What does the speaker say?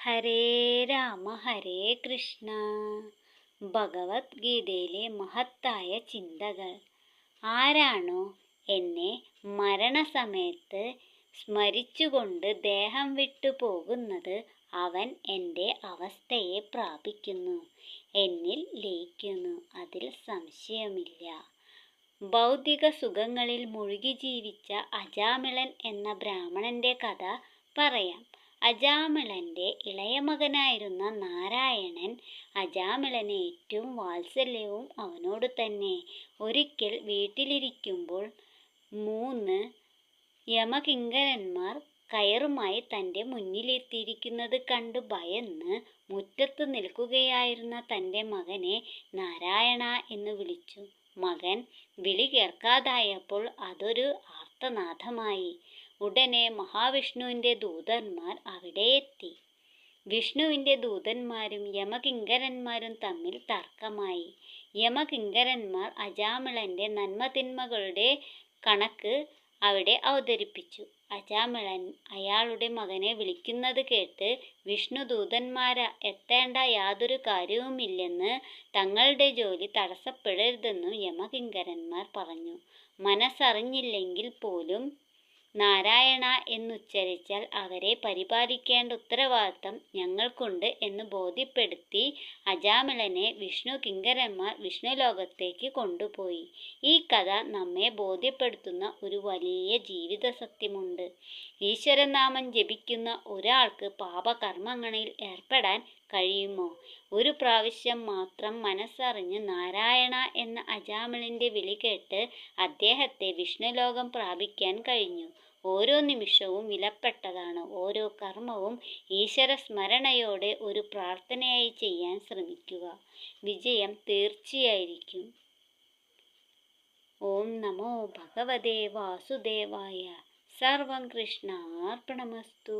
ഹരേ രാമ ഹരേ കൃഷ്ണ. ഭഗവത്ഗീതയിലെ മഹത്തായ ചിന്തകൾ. ആരാണോ എന്നെ മരണസമയത്ത് സ്മരിച്ചുകൊണ്ട് ദേഹം വിട്ടു പോകുന്നത്, അവൻ എൻ്റെ അവസ്ഥയെ പ്രാപിക്കുന്നു, എന്നിൽ ലയിക്കുന്നു, അതിൽ സംശയമില്ല. ഭൗതിക സുഖങ്ങളിൽ മുഴുകി ജീവിച്ച അജാമിളൻ എന്ന ബ്രാഹ്മണന്റെ കഥ പറയാം. അജാമിളന്റെ ഇളയ മകനായിരുന്ന നാരായണൻ അജാമിളന് ഏറ്റവും വാത്സല്യവും അവനോട് തന്നെ. ഒരിക്കൽ വീട്ടിലിരിക്കുമ്പോൾ 3 യമകിങ്കരന്മാർ കയറുമായി തൻ്റെ മുന്നിലെത്തിയിരിക്കുന്നത് കണ്ടു ഭയന്ന് മുറ്റത്തു നിൽക്കുകയായിരുന്ന തൻ്റെ മകനെ നാരായണ എന്ന് വിളിച്ചു. മകൻ വിളി കേൾക്കാതായപ്പോൾ അതൊരു ആർത്തനാദമായി. ഉടനെ മഹാവിഷ്ണുവിൻ്റെ ദൂതന്മാർ അവിടെ എത്തി. വിഷ്ണുവിൻ്റെ ദൂതന്മാരും യമകിങ്കരന്മാരും തമ്മിൽ തർക്കമായി. യമകിങ്കരന്മാർ അജാമിളന്റെ നന്മതിന്മകളുടെ കണക്ക് അവിടെ അവതരിപ്പിച്ചു. അജാമിളൻ അയാളുടെ മകനെ വിളിക്കുന്നത് കേട്ട് വിഷ്ണുദൂതന്മാർ എത്തേണ്ട യാതൊരു കാര്യവുമില്ലെന്ന്, തങ്ങളുടെ ജോലി തടസ്സപ്പെടരുതെന്നും യമകിങ്കരന്മാർ പറഞ്ഞു. മനസ്സറിഞ്ഞില്ലെങ്കിൽ പോലും നാരായണ എന്നുച്ചരിച്ചാൽ അവരെ പരിപാലിക്കേണ്ട ഉത്തരവാദിത്തം ഞങ്ങൾക്കുണ്ട് എന്ന് ബോധ്യപ്പെടുത്തി അജാമിളനെ വിഷ്ണു കിങ്കരന്മാർ വിഷ്ണുലോകത്തേക്ക് കൊണ്ടുപോയി. ഈ കഥ നമ്മെ ബോധ്യപ്പെടുത്തുന്ന ഒരു വലിയ ജീവിത സത്യമുണ്ട്. ഈശ്വരനാമം ജപിക്കുന്ന ഒരാൾക്ക് പാപകർമ്മങ്ങളിൽ ഏർപ്പെടാൻ കഴിയുമോ? ഒരു പ്രാവശ്യം മാത്രം മനസ്സറിഞ്ഞ് നാരായണ എന്ന അജാമിളന്റെ വിളി കേട്ട് അദ്ദേഹത്തെ വിഷ്ണുലോകം പ്രാപിക്കാൻ കഴിഞ്ഞു. ഓരോ നിമിഷവും വിലപ്പെട്ടതാണ്. ഓരോ കർമ്മവും ഈശ്വരസ്മരണയോടെ ഒരു പ്രാർത്ഥനയായി ചെയ്യാൻ ശ്രമിക്കുക. വിജയം തീർച്ചയായിരിക്കും. ഓം നമോ ഭഗവതേ വാസുദേവായ. സർവം കൃഷ്ണാർപ്പണമസ്തു.